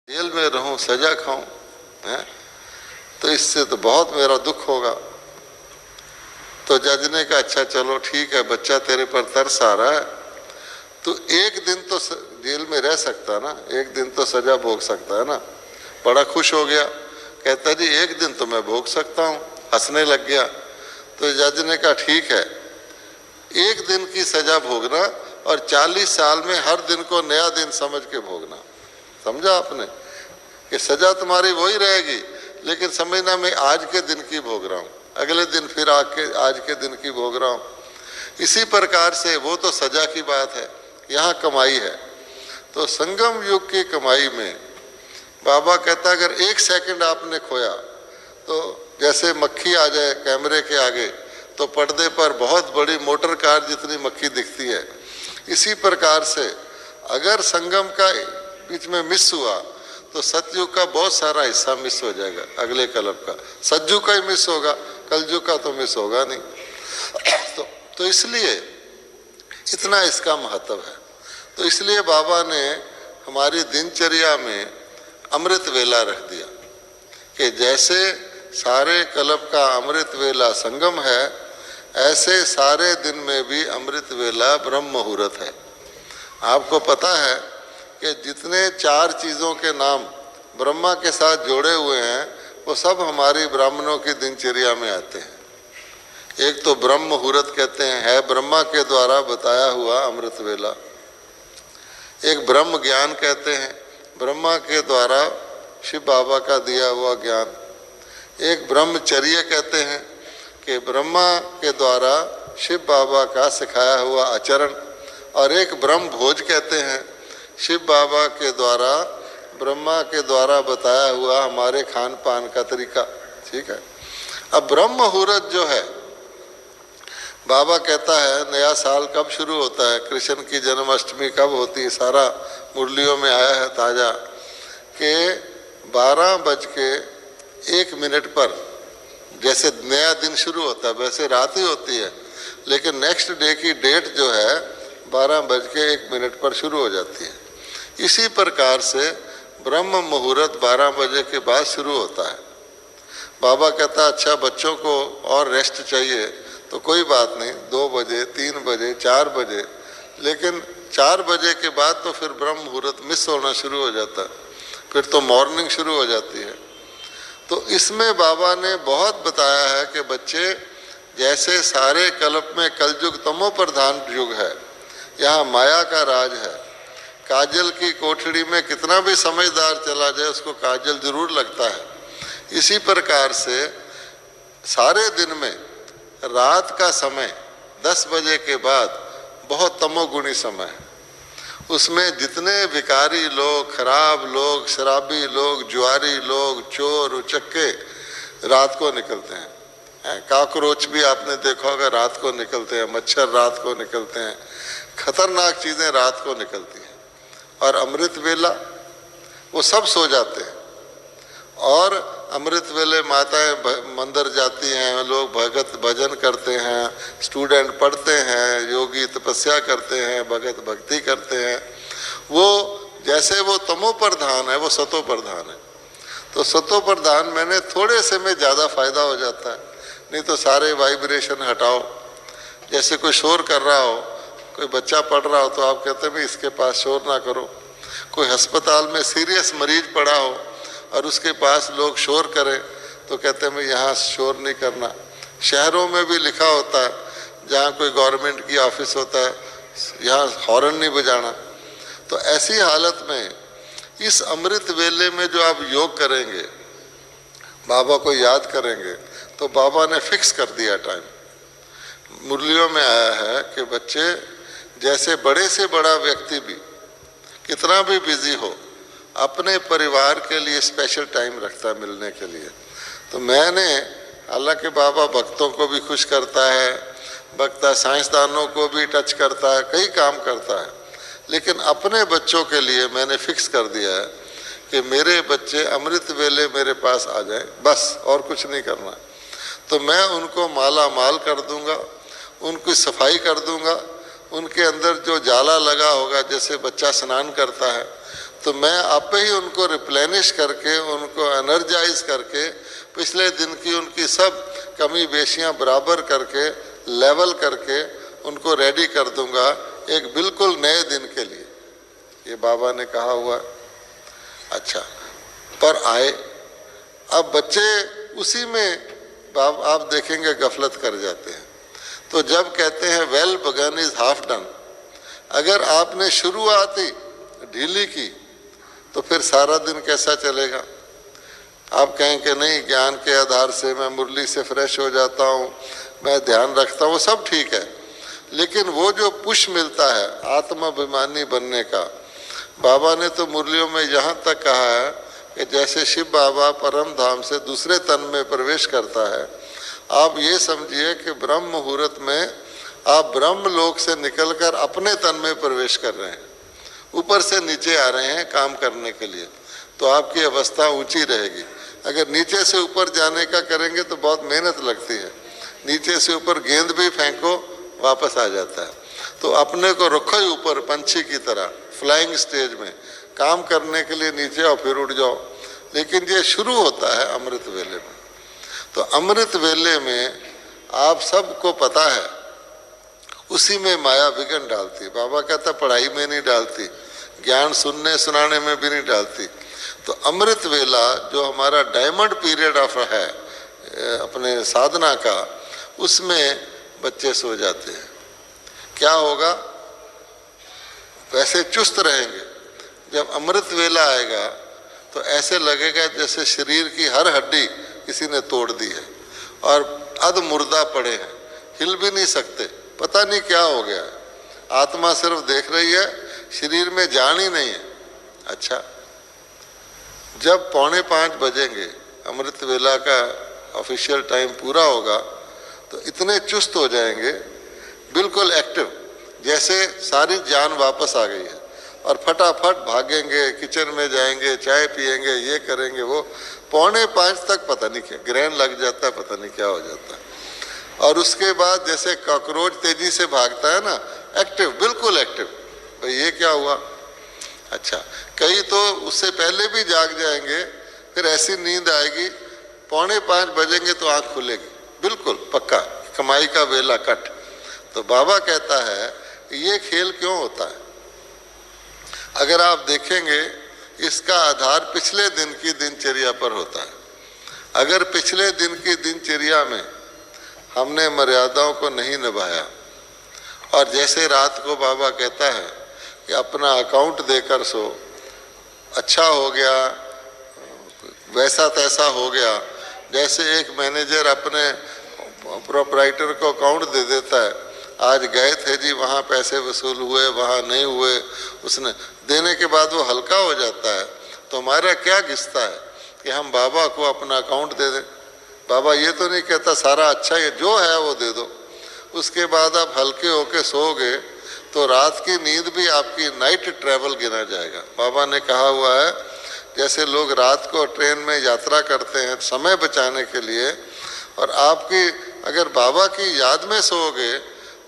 Jail में रहूं, सजा खाऊं, है तो इससे तो बहुत मेरा दुख होगा। तो जज ने कहा अच्छा चलो ठीक है, बच्चा तेरे पर तरस आ रहा है, तो एक दिन तो जेल में रह सकता है ना, एक दिन तो सजा भोग सकता है ना। बड़ा खुश हो गया, कहता जी एक दिन तो मैं भोग सकता हूँ, हंसने लग गया। तो जज ने कहा ठीक है, एक दिन की सजा भोगना और 40 साल में हर दिन को नया दिन समझ के भोगना। समझा आपने कि सजा तुम्हारी वही रहेगी, लेकिन समझना मैं आज के दिन की भोग रहा हूँ, अगले दिन फिर आज के दिन की भोग रहा हूँ। इसी प्रकार से वो तो सजा की बात है, यहाँ कमाई है। तो संगम युग की कमाई में बाबा कहता अगर एक सेकंड आपने खोया तो जैसे मक्खी आ जाए कैमरे के आगे तो पर्दे पर बहुत बड़ी मोटर कार जितनी मक्खी दिखती है। इसी प्रकार से अगर संगम का बीच में मिस हुआ तो सतयुग का बहुत सारा हिस्सा मिस हो जाएगा, अगले कल्प का। सतयुग का ही मिस होगा, कलयुग का तो मिस होगा नहीं। तो इसलिए इतना इसका महत्व है। तो इसलिए बाबा ने हमारी दिनचर्या में अमृत वेला रख दिया कि जैसे सारे कल्प का अमृत वेला संगम है, ऐसे सारे दिन में भी अमृत वेला ब्रह्म मुहूर्त है। आपको पता है कि जितने 4 चीज़ों के नाम ब्रह्मा के साथ जोड़े हुए हैं वो सब हमारी ब्राह्मणों की दिनचर्या में आते हैं। एक तो ब्रह्म मुहूर्त कहते हैं, है ब्रह्मा के द्वारा बताया हुआ अमृत वेला। एक ब्रह्म ज्ञान कहते हैं, ब्रह्मा के द्वारा शिव बाबा का दिया हुआ ज्ञान। एक ब्रह्मचर्य कहते हैं कि ब्रह्मा के द्वारा शिव बाबा का सिखाया हुआ आचरण। और एक ब्रह्म भोज कहते हैं, शिव बाबा के द्वारा ब्रह्मा के द्वारा बताया हुआ हमारे खान पान का तरीका। ठीक है। अब ब्रह्म मुहूर्त जो है, बाबा कहता है नया साल कब शुरू होता है, कृष्ण की जन्माष्टमी कब होती है, सारा मुरलियों में आया है ताज़ा कि 12:01 पर जैसे नया दिन शुरू होता है वैसे रात ही होती है, लेकिन नेक्स्ट डे की डेट जो है 12:01 पर शुरू हो जाती है। इसी प्रकार से ब्रह्म मुहूर्त 12 बजे के बाद शुरू होता है। बाबा कहता अच्छा बच्चों को और रेस्ट चाहिए तो कोई बात नहीं, 2 बजे 3 बजे 4 बजे, लेकिन 4 बजे के बाद तो फिर ब्रह्म मुहूर्त मिस होना शुरू हो जाता है, फिर तो मॉर्निंग शुरू हो जाती है। तो इसमें बाबा ने बहुत बताया है कि बच्चे जैसे सारे कल्प में कलयुग तमो प्रधान युग है, यहाँ माया का राज है। काजल की कोठड़ी में कितना भी समझदार चला जाए उसको काजल जरूर लगता है। इसी प्रकार से सारे दिन में रात का समय 10 बजे के बाद बहुत तमोगुणी समय है। उसमें जितने भिखारी लोग, खराब लोग, शराबी लोग, जुआरी लोग, चोर उचक्के रात को निकलते हैं। काकरोच भी आपने देखा होगा रात को निकलते हैं, मच्छर रात को निकलते हैं, खतरनाक चीज़ें रात को निकलती हैं। और अमृत वेला वो सब सो जाते हैं और अमृत वेले माताएं मंदिर जाती हैं, लोग भगत भजन करते हैं, स्टूडेंट पढ़ते हैं, योगी तपस्या करते हैं, भगत भक्ति करते हैं। वो जैसे वो तमो प्रधान है वो सतो प्रधान है। तो सतो प्रधान मैंने थोड़े से में ज़्यादा फायदा हो जाता है, नहीं तो सारे वाइब्रेशन हटाओ। जैसे कोई शोर कर रहा हो, कोई बच्चा पढ़ रहा हो तो आप कहते हैं भाई इसके पास शोर ना करो। कोई अस्पताल में सीरियस मरीज पड़ा हो और उसके पास लोग शोर करें तो कहते हैं भाई यहाँ शोर नहीं करना। शहरों में भी लिखा होता है, जहाँ कोई गवर्नमेंट की ऑफिस होता है यहाँ हॉर्न नहीं बजाना। तो ऐसी हालत में इस अमृत वेले में जो आप योग करेंगे, बाबा को याद करेंगे, तो बाबा ने फिक्स कर दिया टाइम। मुरलियों में आया है कि बच्चे जैसे बड़े से बड़ा व्यक्ति भी कितना भी बिजी हो अपने परिवार के लिए स्पेशल टाइम रखता है मिलने के लिए। तो मैंने, हालांकि बाबा भक्तों को भी खुश करता है, भक्ता साइंसदानों को भी टच करता है, कई काम करता है, लेकिन अपने बच्चों के लिए मैंने फिक्स कर दिया है कि मेरे बच्चे अमृत वेले मेरे पास आ जाएं, बस और कुछ नहीं करना। तो मैं उनको माला माल कर दूंगा, उनकी सफाई कर दूंगा, उनके अंदर जो जाला लगा होगा, जैसे बच्चा स्नान करता है तो मैं आप ही उनको रिप्लेनिश करके, उनको एनर्जाइज करके, पिछले दिन की उनकी सब कमी बेशियां बराबर करके, लेवल करके उनको रेडी कर दूंगा एक बिल्कुल नए दिन के लिए। ये बाबा ने कहा हुआ। अच्छा, पर आए अब बच्चे उसी में आप देखेंगे गफलत कर जाते हैं। तो जब कहते हैं well begun is half done, अगर आपने शुरुआत ही ढीली की तो फिर सारा दिन कैसा चलेगा? आप कहें कि नहीं, ज्ञान के आधार से मैं मुरली से फ्रेश हो जाता हूँ, मैं ध्यान रखता हूँ, सब ठीक है, लेकिन वो जो पुश मिलता है आत्माभिमानी बनने का, बाबा ने तो मुरलियों में यहाँ तक कहा है कि जैसे शिव बाबा परम धाम से दूसरे तन में प्रवेश करता है, आप ये समझिए कि ब्रह्म मुहूर्त में आप ब्रह्म लोक से निकलकर अपने तन में प्रवेश कर रहे हैं, ऊपर से नीचे आ रहे हैं काम करने के लिए। तो आपकी अवस्था ऊंची रहेगी। अगर नीचे से ऊपर जाने का करेंगे तो बहुत मेहनत लगती है, नीचे से ऊपर गेंद भी फेंको वापस आ जाता है। तो अपने को रखो ही ऊपर पंछी की तरह फ्लाइंग स्टेज में काम करने के लिए नीचे और फिर उड़ जाओ। लेकिन ये शुरू होता है अमृत वेले में। तो अमृत वेले में आप सबको पता है उसी में माया विघन डालती है। बाबा कहता पढ़ाई में नहीं डालती, ज्ञान सुनने सुनाने में भी नहीं डालती। तो अमृत वेला जो हमारा डायमंड पीरियड ऑफ है अपने साधना का, उसमें बच्चे सो जाते हैं। क्या होगा? वैसे चुस्त रहेंगे। जब अमृत वेला आएगा तो ऐसे लगेगा जैसे शरीर की हर हड्डी किसी ने तोड़ दी है और अध मुर्दा पड़े हैं, हिल भी नहीं सकते, पता नहीं क्या हो गया है। आत्मा सिर्फ देख रही है, शरीर में जान ही नहीं है। अच्छा, जब 4:45 बजेंगे, अमृत वेला का ऑफिशियल टाइम पूरा होगा, तो इतने चुस्त हो जाएंगे, बिल्कुल एक्टिव, जैसे सारी जान वापस आ गई है, और फटाफट भागेंगे, किचन में जाएंगे, चाय पिएंगे, ये करेंगे वो। 4:45 तक पता नहीं क्या ग्रहण लग जाता है, पता नहीं क्या हो जाता है। और उसके बाद जैसे कॉकरोच तेजी से भागता है ना, एक्टिव, बिल्कुल एक्टिव। भाई ये क्या हुआ? अच्छा, कई तो उससे पहले भी जाग जाएंगे, फिर ऐसी नींद आएगी 4:45 बजेंगे तो आँख खुलेगी, बिल्कुल पक्का, कमाई का वेला कट। तो बाबा कहता है ये खेल क्यों होता है? अगर आप देखेंगे इसका आधार पिछले दिन की दिनचर्या पर होता है। अगर पिछले दिन की दिनचर्या में हमने मर्यादाओं को नहीं निभाया, और जैसे रात को बाबा कहता है कि अपना अकाउंट देकर सो, अच्छा हो गया, वैसा तैसा हो गया, जैसे एक मैनेजर अपने प्रोपराइटर को अकाउंट दे देता है, आज गए थे जी वहाँ पैसे वसूल हुए, वहाँ नहीं हुए, उसने देने के बाद वो हल्का हो जाता है। तो हमारा क्या घिसता है कि हम बाबा को अपना अकाउंट दे दें। बाबा ये तो नहीं कहता सारा अच्छा है, जो है वो दे दो। उसके बाद आप हल्के होके सोओगे तो रात की नींद भी आपकी नाइट ट्रैवल गिना जाएगा। बाबा ने कहा हुआ है जैसे लोग रात को ट्रेन में यात्रा करते हैं समय बचाने के लिए, और आपकी अगर बाबा की याद में सोओगे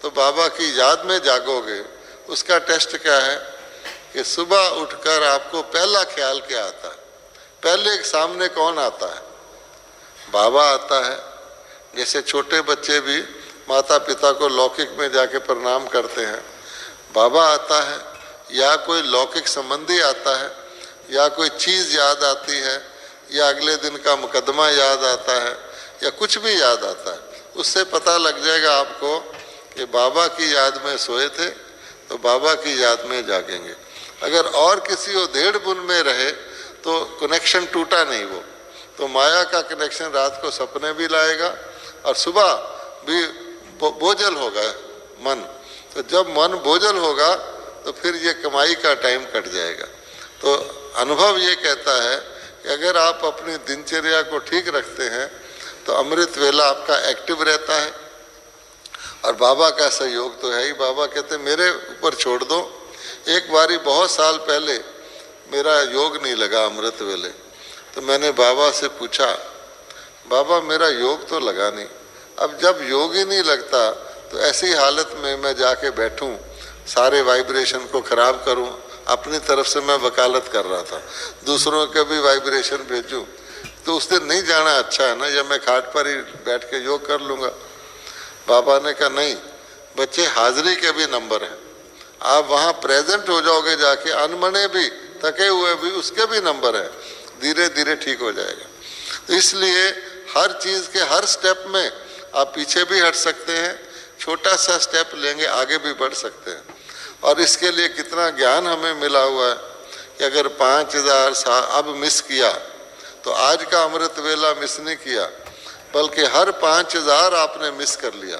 तो बाबा की याद में जागोगे। उसका टेस्ट क्या है कि सुबह उठकर आपको पहला ख्याल क्या आता है? पहले सामने कौन आता है? बाबा आता है। जैसे छोटे बच्चे भी माता पिता को लौकिक में जाके प्रणाम करते हैं, बाबा आता है, या कोई लौकिक संबंधी आता है, या कोई चीज़ याद आती है, या अगले दिन का मुकदमा याद आता है, या कुछ भी याद आता है, उससे पता लग जाएगा आपको कि बाबा की याद में सोए थे तो बाबा की याद में जागेंगे। अगर और किसी उधेड़ बुन में रहे तो कनेक्शन टूटा नहीं, वो तो माया का कनेक्शन रात को सपने भी लाएगा और सुबह भी बोझल होगा मन। तो जब मन बोझल होगा तो फिर ये कमाई का टाइम कट जाएगा। तो अनुभव ये कहता है कि अगर आप अपनी दिनचर्या को ठीक रखते हैं तो अमृत वेला आपका एक्टिव रहता है। और बाबा का सहयोग तो है ही। बाबा कहते मेरे ऊपर छोड़ दो। एक बारी बहुत साल पहले मेरा योग नहीं लगा अमृत वेले, तो मैंने बाबा से पूछा, बाबा मेरा योग तो लगा नहीं, अब जब योग ही नहीं लगता तो ऐसी हालत में मैं जाके बैठूं, सारे वाइब्रेशन को ख़राब करूं, अपनी तरफ से मैं वकालत कर रहा था, दूसरों के भी वाइब्रेशन भेजूं, तो उस दिन नहीं जाना अच्छा है ना, या मैं खाट पर ही बैठ के योग कर लूँगा। बाबा ने कहा नहीं बच्चे, हाजिरी के भी नंबर हैं, आप वहाँ प्रेजेंट हो जाओगे जाके, अनमने भी थके हुए भी उसके भी नंबर हैं, धीरे धीरे ठीक हो जाएगा। तो इसलिए हर चीज़ के हर स्टेप में आप पीछे भी हट सकते हैं, छोटा सा स्टेप लेंगे आगे भी बढ़ सकते हैं। और इसके लिए कितना ज्ञान हमें मिला हुआ है कि अगर 5000 साल अब मिस किया तो आज का अमृत वेला मिस नहीं किया, बल्कि हर 5000 आपने मिस कर लिया।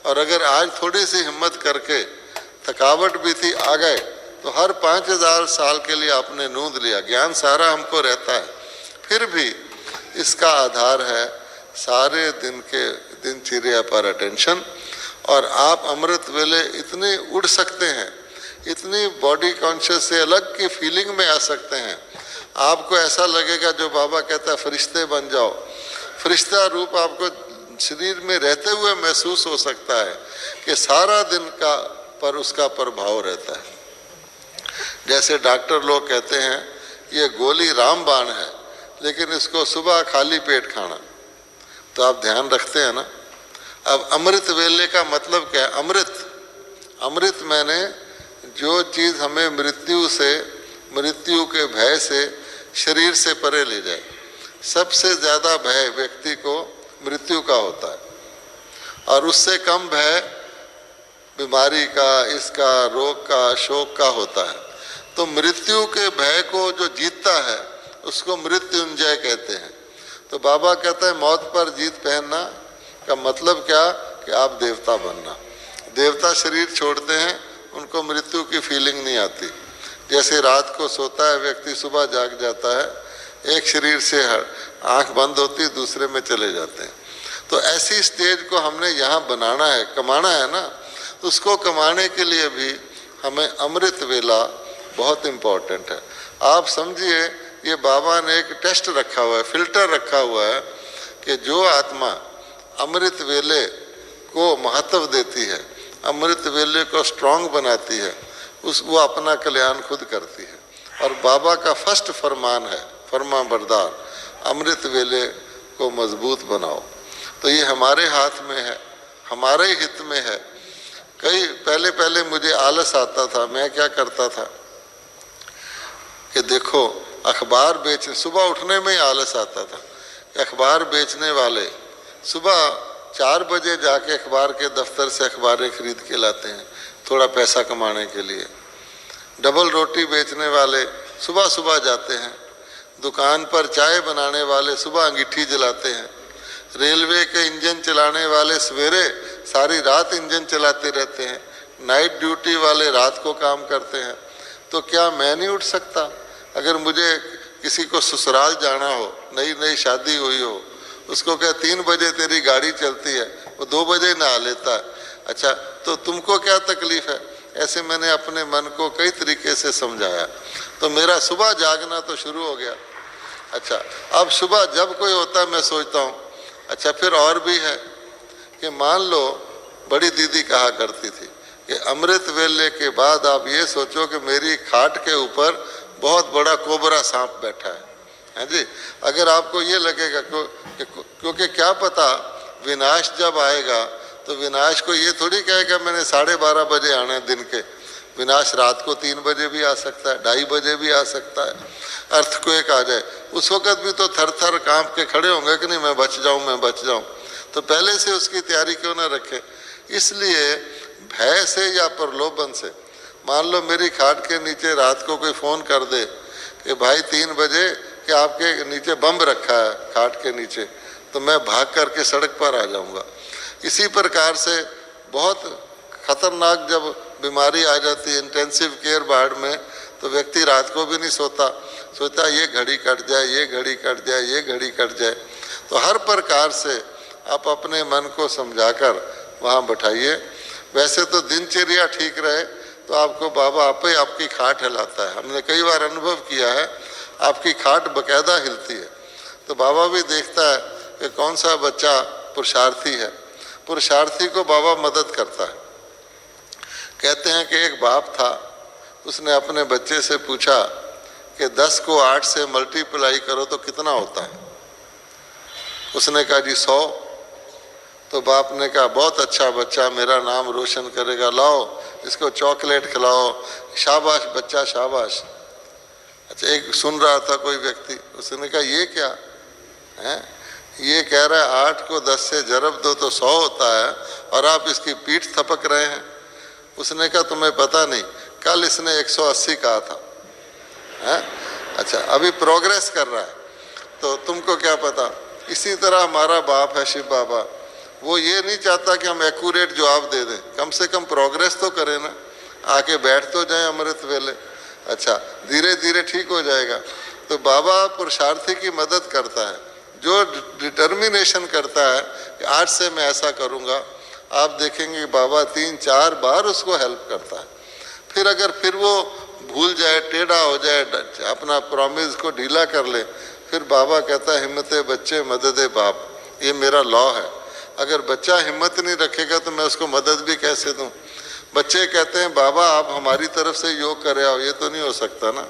और अगर आज थोड़ी सी हिम्मत करके, थकावट भी थी, आ गए, तो हर 5000 साल के लिए आपने नूंद लिया। ज्ञान सारा हमको रहता है, फिर भी इसका आधार है सारे दिन के दिनचर्या पर अटेंशन। और आप अमृत वेले इतने उड़ सकते हैं, इतनी बॉडी कॉन्शियस से अलग की फीलिंग में आ सकते हैं, आपको ऐसा लगेगा जो बाबा कहता है फरिश्ते बन जाओ, फरिश्ता रूप आपको शरीर में रहते हुए महसूस हो सकता है कि सारा दिन का पर उसका प्रभाव रहता है। जैसे डॉक्टर लोग कहते हैं ये गोली रामबाण है, लेकिन इसको सुबह खाली पेट खाना, तो आप ध्यान रखते हैं ना। अब अमृत वेले का मतलब क्या है? अमृत मैंने जो चीज़ हमें मृत्यु से, मृत्यु के भय से, शरीर से परे ले जाए। सबसे ज़्यादा भय व्यक्ति को मृत्यु का होता है, और उससे कम भय बीमारी का, इसका, रोग का, शोक का होता है। तो मृत्यु के भय को जो जीतता है उसको मृत्युंजय कहते हैं। तो बाबा कहते हैं मौत पर जीत पहनना का मतलब क्या कि आप देवता बनना। देवता शरीर छोड़ते हैं, उनको मृत्यु की फीलिंग नहीं आती। जैसे रात को सोता है व्यक्ति, सुबह जाग जाता है, एक शरीर से आंख बंद होती है, दूसरे में चले जाते हैं। तो ऐसी स्टेज को हमने यहाँ बनाना है, कमाना है ना। उसको कमाने के लिए भी हमें अमृत वेला बहुत इम्पोर्टेंट है। आप समझिए ये बाबा ने एक टेस्ट रखा हुआ है, फिल्टर रखा हुआ है कि जो आत्मा अमृत वेले को महत्व देती है, अमृत वेले को स्ट्रांग बनाती है, वो अपना कल्याण खुद करती है। और बाबा का फर्स्ट फरमान है, फरमा बरदार, अमृत वेले को मजबूत बनाओ। तो ये हमारे हाथ में है, हमारे हित में है। कई पहले मुझे आलस आता था, मैं क्या करता था कि देखो अखबार बेच, सुबह उठने में ही आलस आता था। अखबार बेचने वाले सुबह 4 बजे जाके अखबार के दफ्तर से अखबारें खरीद के लाते हैं थोड़ा पैसा कमाने के लिए। डबल रोटी बेचने वाले सुबह सुबह जाते हैं। दुकान पर चाय बनाने वाले सुबह अंगीठी जलाते हैं। रेलवे के इंजन चलाने वाले सवेरे सारी रात इंजन चलाते रहते हैं। नाइट ड्यूटी वाले रात को काम करते हैं। तो क्या मैं नहीं उठ सकता? अगर मुझे किसी को ससुराल जाना हो, नई नई शादी हुई हो, उसको क्या 3 बजे तेरी गाड़ी चलती है, वो 2 बजे नहा लेता है। अच्छा तो तुमको क्या तकलीफ है? ऐसे मैंने अपने मन को कई तरीके से समझाया, तो मेरा सुबह जागना तो शुरू हो गया। अच्छा अब सुबह जब कोई होता है मैं सोचता हूँ अच्छा फिर और भी है कि मान लो बड़ी दीदी कहा करती थी कि अमृत वेले के बाद आप ये सोचो कि मेरी खाट के ऊपर बहुत बड़ा कोबरा सांप बैठा है जी। अगर आपको ये लगेगा क्योंकि क्या पता विनाश जब आएगा तो विनाश को ये थोड़ी कहेगा मैंने 12:30 बजे आना है दिन के। विनाश रात को 3 बजे भी आ सकता है, 2:30 बजे भी आ सकता है। अर्थक्वेक आ जाए उस वक़्त भी तो थर थर कांप के खड़े होंगे कि नहीं मैं बच जाऊं, मैं बच जाऊं। तो पहले से उसकी तैयारी क्यों ना रखें। इसलिए भय से या प्रलोभन से, मान लो मेरी खाट के नीचे रात को कोई फ़ोन कर दे कि भाई 3 बजे कि आपके नीचे बम रखा है खाट के नीचे, तो मैं भाग करके सड़क पर आ जाऊंगा। इसी प्रकार से बहुत खतरनाक जब बीमारी आ जाती है इंटेंसिव केयर वार्ड में, तो व्यक्ति रात को भी नहीं सोचता ये घड़ी कट जाए, ये घड़ी कट जाए, ये घड़ी कट जाए। तो हर प्रकार से आप अपने मन को समझाकर वहाँ बैठाइए। वैसे तो दिनचर्या ठीक रहे तो आपको बाबा आप ही आपकी खाट हिलाता है। हमने कई बार अनुभव किया है, आपकी खाट बकायदा हिलती है। तो बाबा भी देखता है कि कौन सा बच्चा पुरुषार्थी है। पुरुषार्थी को बाबा मदद करता है। कहते हैं कि एक बाप था, उसने अपने बच्चे से पूछा कि 10 को 8 से मल्टीप्लाई करो तो कितना होता है। उसने कहा जी 100। तो बाप ने कहा बहुत अच्छा बच्चा, मेरा नाम रोशन करेगा, लाओ इसको चॉकलेट खिलाओ, शाबाश बच्चा शाबाश। अच्छा, एक सुन रहा था कोई व्यक्ति, उसने कहा ये क्या है, ये कह रहा है 8 को 10 से जरब दो तो 100 होता है और आप इसकी पीठ थपक रहे हैं। उसने कहा तुम्हें पता नहीं, कल इसने 180 कहा था है? अच्छा, अभी प्रोग्रेस कर रहा है तो तुमको क्या पता। इसी तरह हमारा बाप है शिव बाबा, वो ये नहीं चाहता कि हम एक्यूरेट जवाब दे दें, कम से कम प्रोग्रेस तो करें ना, आके बैठ तो जाए अमृत वेले। अच्छा, धीरे धीरे ठीक हो जाएगा। तो बाबा पुरुषार्थी की मदद करता है, जो डिटर्मिनेशन करता है कि आज से मैं ऐसा करूँगा। आप देखेंगे बाबा 3-4 बार उसको हेल्प करता है। फिर अगर फिर वो भूल जाए, टेढ़ा हो जाए, अपना प्रॉमिस को ढीला कर ले, फिर बाबा कहता है हिम्मते बच्चे मददे बाप। ये मेरा लॉ है, अगर बच्चा हिम्मत नहीं रखेगा तो मैं उसको मदद भी कैसे दूं। बच्चे कहते हैं बाबा आप हमारी तरफ से योग करे आओ, ये तो नहीं हो सकता ना।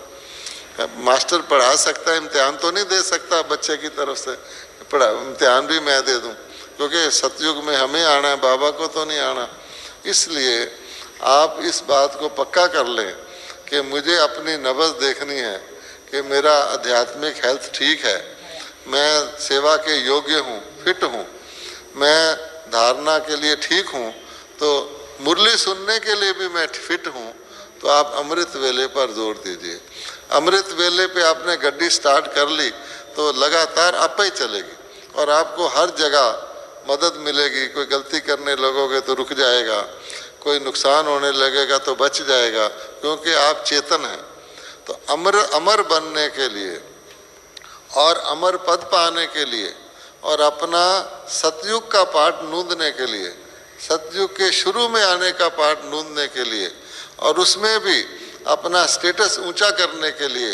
मास्टर पढ़ा सकता है, इम्तिहान तो नहीं दे सकता बच्चे की तरफ से, इम्तिहान भी मैं दे दूं, क्योंकि सतयुग में हमें आना है, बाबा को तो नहीं आना। इसलिए आप इस बात को पक्का कर लें कि मुझे अपनी नब्ज़ देखनी है कि मेरा आध्यात्मिक हेल्थ ठीक है, मैं सेवा के योग्य हूँ, फिट हूँ, मैं धारणा के लिए ठीक हूँ, तो मुरली सुनने के लिए भी मैं फिट हूँ। तो आप अमृत वेले पर जोर दीजिए। अमृत वेले पे आपने गड्डी स्टार्ट कर ली तो लगातार आप ही चलेगी और आपको हर जगह मदद मिलेगी। कोई गलती करने लगोगे तो रुक जाएगा, कोई नुकसान होने लगेगा तो बच जाएगा, क्योंकि आप चेतन हैं। तो अमर बनने के लिए और अमर पद पाने के लिए और अपना सतयुग का पाठ नूंदने के लिए, सतयुग के शुरू में आने का पाठ नूंदने के लिए और उसमें भी अपना स्टेटस ऊंचा करने के लिए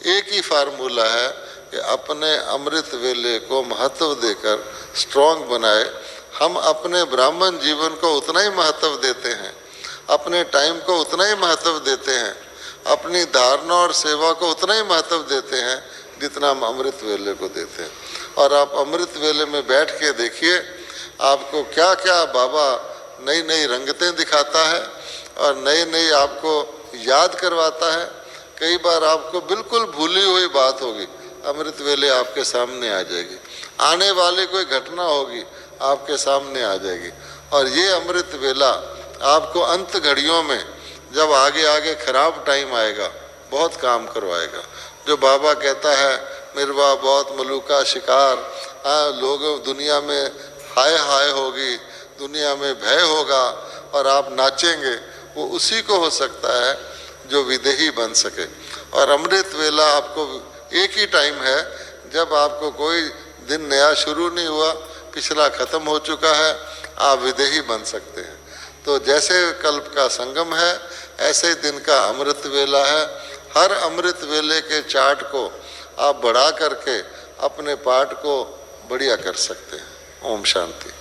एक ही फार्मूला है कि अपने अमृत वेले को महत्व देकर स्ट्रॉन्ग बनाए। हम अपने ब्राह्मण जीवन को उतना ही महत्व देते हैं, अपने टाइम को उतना ही महत्व देते हैं, अपनी धारणा और सेवा को उतना ही महत्व देते हैं जितना हम अमृत वेले को देते हैं। और आप अमृत वेले में बैठ के देखिए आपको क्या क्या बाबा नई नई रंगतें दिखाता है और नई नई आपको याद करवाता है। कई बार आपको बिल्कुल भूली हुई बात होगी, अमृत वेले आपके सामने आ जाएगी, आने वाली कोई घटना होगी आपके सामने आ जाएगी। और ये अमृत वेला आपको अंत घड़ियों में जब आगे आगे खराब टाइम आएगा बहुत काम करवाएगा। जो बाबा कहता है मिरवा बहुत मलूका शिकार, लोग दुनिया में हाय हाय होगी, दुनिया में भय होगा और आप नाचेंगे, वो उसी को हो सकता है जो विदेही बन सके। और अमृत वेला आपको एक ही टाइम है जब आपको कोई दिन नया शुरू नहीं हुआ, पिछला खत्म हो चुका है, आप विदेही बन सकते हैं। तो जैसे कल्प का संगम है ऐसे दिन का अमृत वेला है। हर अमृत वेले के चार्ट को आप बढ़ा करके अपने पाठ को बढ़िया कर सकते हैं। ओम शांति।